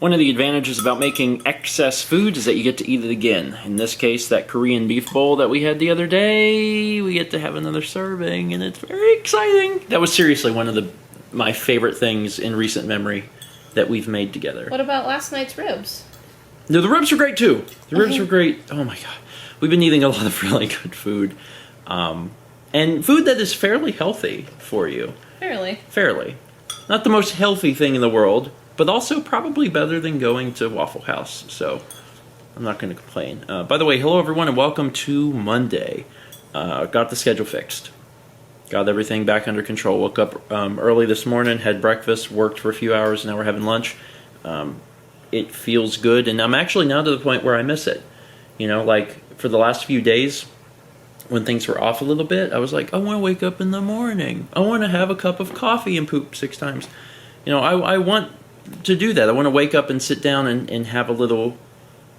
One of the advantages about making excess food is that you get to eat it again. In this case, that Korean beef bowl that we had the other day, we get to have another serving, and it's very exciting. That was seriously one of my favorite things in recent memory that we've made together. What about last night's ribs? No, the ribs were great too. The ribs were great. Oh my god. We've been eating a lot of really good food. And food that is fairly healthy for you. Fairly. Not the most healthy thing in the world, but also probably better than going to Waffle House. So I'm not going to complain. By the way, hello everyone and welcome to Monday. Got the schedule fixed. Got everything back under control. Woke up early this morning, had breakfast, worked for a few hours, now we're having lunch. It feels good, and I'm actually now to the point where I miss it. You know, like for the last few days, when things were off a little bit, I was like, I want to wake up in the morning. I want to have a cup of coffee and poop 6 times. You know, I want to do that. I want to wake up and sit down and have a little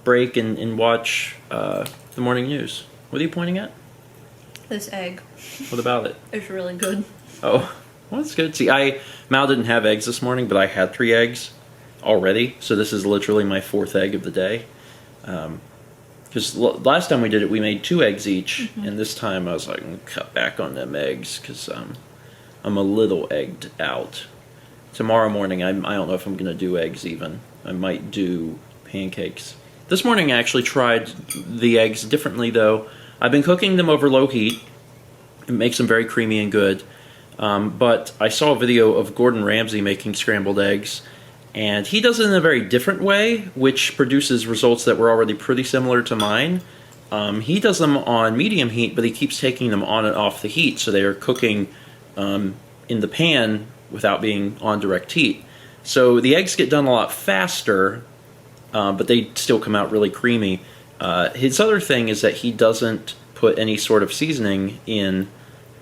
break and watch the morning news. What are you pointing at? This egg. What about it? It's really good. Oh, well, that's good. See, Mal didn't have eggs this morning, but I had 3 eggs already. So this is literally my 4th egg of the day. Because last time we did it, we made 2 eggs each, and this time I was like, I'm gonna cut back on them eggs because I'm a little egged out. Tomorrow morning, I don't know if I'm gonna do eggs even. I might do pancakes. This morning I actually tried the eggs differently though. I've been cooking them over low heat. It makes them very creamy and good. But I saw a video of Gordon Ramsay making scrambled eggs, and he does it in a very different way, which produces results that were already pretty similar to mine. He does them on medium heat, but he keeps taking them on and off the heat, so they are cooking in the pan without being on direct heat. So the eggs get done a lot faster, but they still come out really creamy. His other thing is that he doesn't put any sort of seasoning in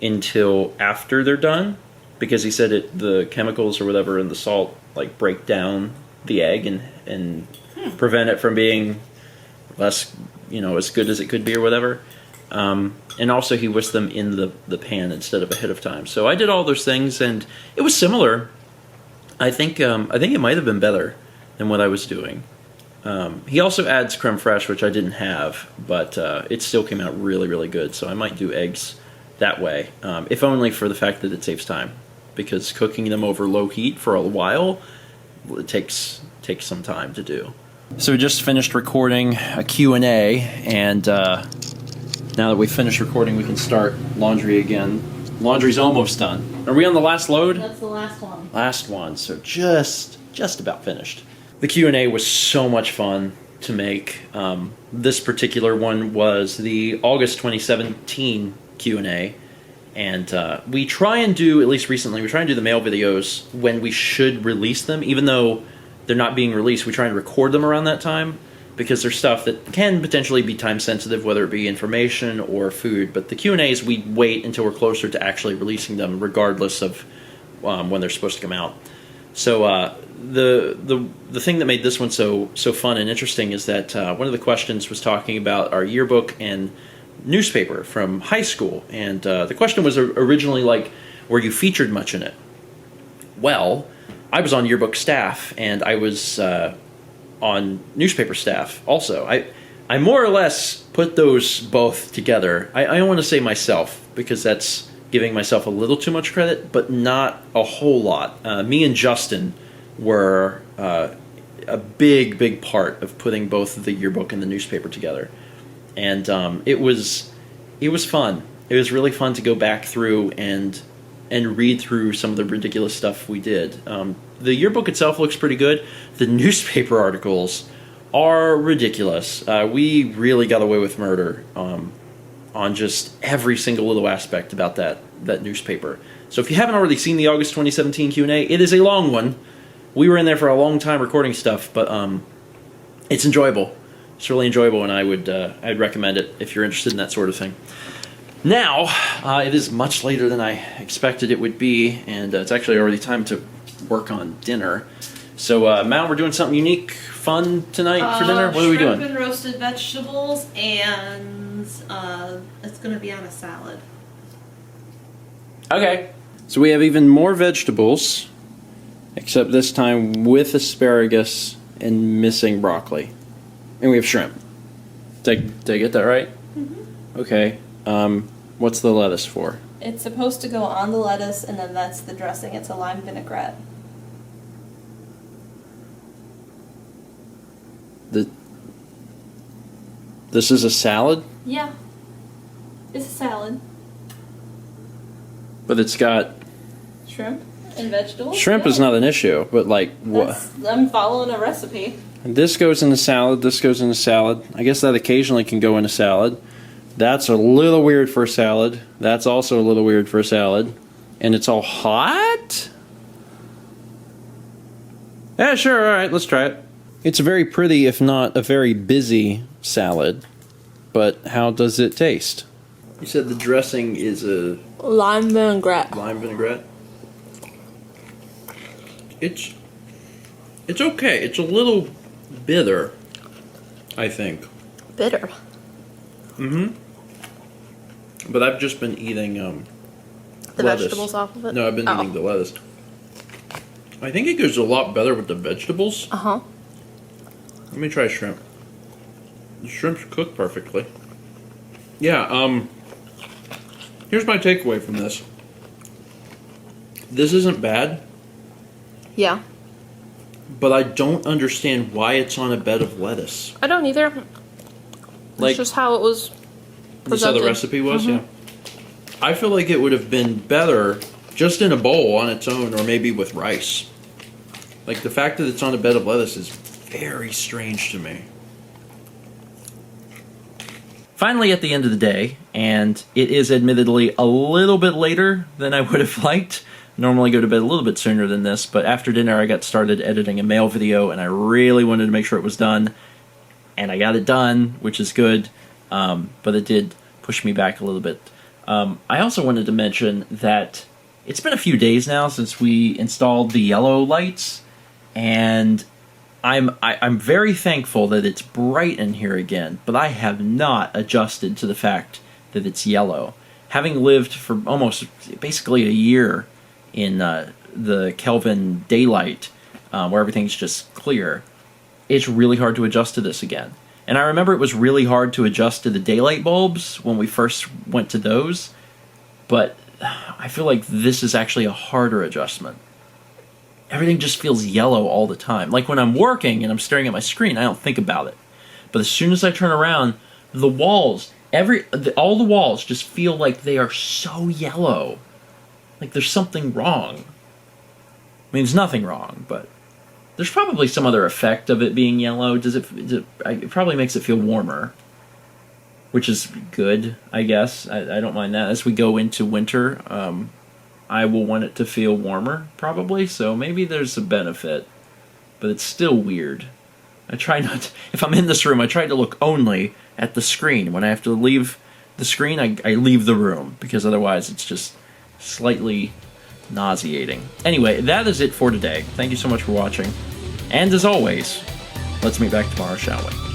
until after they're done, because he said the chemicals or whatever in the salt like break down the egg and prevent it from being less, as good as it could be or whatever. And also he whisked them in the pan instead of ahead of time. So I did all those things and it was similar. I think it might have been better than what I was doing. He also adds creme fraiche, which I didn't have, but it still came out really, really good. So I might do eggs that way, if only for the fact that it saves time. Because cooking them over low heat for a while, it takes some time to do. So we just finished recording a Q&A, and now that we've finished recording, we can start laundry again. Laundry's almost done. Are we on the last load? That's the last one. Last one, so just about finished. The Q&A was so much fun to make. This particular one was the August 2017 Q&A. And we try and do, at least recently, we try and do the mail videos when we should release them. Even though they're not being released, we try and record them around that time, because there's stuff that can potentially be time sensitive, whether it be information or food. But the Q&As, we wait until we're closer to actually releasing them, regardless of when they're supposed to come out. So the thing that made this one so fun and interesting is that one of the questions was talking about our yearbook and newspaper from high school, and the question was originally like, were you featured much in it? Well, I was on yearbook staff and I was on newspaper staff also. I more or less put those both together. I don't want to say myself, because that's giving myself a little too much credit, but not a whole lot. Me and Justin were a big part of putting both the yearbook and the newspaper together. And it was fun. It was really fun to go back through and read through some of the ridiculous stuff we did. The yearbook itself looks pretty good. The newspaper articles are ridiculous. We really got away with murder on just every single little aspect about that newspaper. So if you haven't already seen the August 2017 Q&A, it is a long one. We were in there for a long time recording stuff, but it's enjoyable. It's really enjoyable, and I'd recommend it if you're interested in that sort of thing. Now, it is much later than I expected it would be, and it's actually already time to work on dinner. So, Mal, we're doing something unique, fun tonight for dinner? What are we doing? Shrimp and roasted vegetables, and it's going to be on a salad. Okay. So we have even more vegetables, except this time with asparagus and missing broccoli. And we have shrimp. Did I get that right? Mm-hmm. Okay. What's the lettuce for? It's supposed to go on the lettuce, and then that's the dressing. It's a lime vinaigrette. This is a salad? Yeah. It's a salad. But it's got... Shrimp and vegetables. Shrimp is not an issue, but like... what? I'm following a recipe. This goes in a salad, this goes in a salad. I guess that occasionally can go in a salad. That's a little weird for a salad. That's also a little weird for a salad. And it's all hot? Yeah, sure, alright, let's try it. It's a very pretty, if not a very busy salad. But how does it taste? You said the dressing is a... Lime vinaigrette. lime vinaigrette? It's okay. It's a little bitter, I think. Bitter. Mm-hmm. But I've just been eating The lettuce. vegetables off of it? No, I've been eating the lettuce. I think it goes a lot better with the vegetables. Uh-huh. Let me try shrimp. The shrimp's cooked perfectly. Yeah, here's my takeaway from this. This isn't bad, Yeah. but I don't understand why it's on a bed of lettuce. I don't either. Like, It's just how it was this how the presented. recipe was, yeah. I feel like it would have been better just in a bowl on its own, or maybe with rice. Like, the fact that it's on a bed of lettuce is very strange to me. Finally, at the end of the day, and it is admittedly a little bit later than I would have liked. Normally go to bed a little bit sooner than this, but after dinner I got started editing a mail video, and I really wanted to make sure it was done. And I got it done, which is good, but it did push me back a little bit. I also wanted to mention that it's been a few days now since we installed the yellow lights, and I'm very thankful that it's bright in here again, but I have not adjusted to the fact that it's yellow. Having lived for almost basically a year in the Kelvin daylight, where everything's just clear, it's really hard to adjust to this again. And I remember it was really hard to adjust to the daylight bulbs when we first went to those, but I feel like this is actually a harder adjustment. Everything just feels yellow all the time. Like when I'm working and I'm staring at my screen, I don't think about it. But as soon as I turn around, the walls, all the walls just feel like they are so yellow. Like there's something wrong. I mean, there's nothing wrong, but there's probably some other effect of it being yellow. It probably makes it feel warmer, which is good, I guess. I don't mind that. As we go into winter, I will want it to feel warmer, probably, so maybe there's a benefit, but it's still weird. I try not to, if I'm in this room, I try to look only at the screen. When I have to leave the screen, I leave the room, because otherwise it's just slightly nauseating. Anyway, that is it for today. Thank you so much for watching, and as always, let's meet back tomorrow, shall we?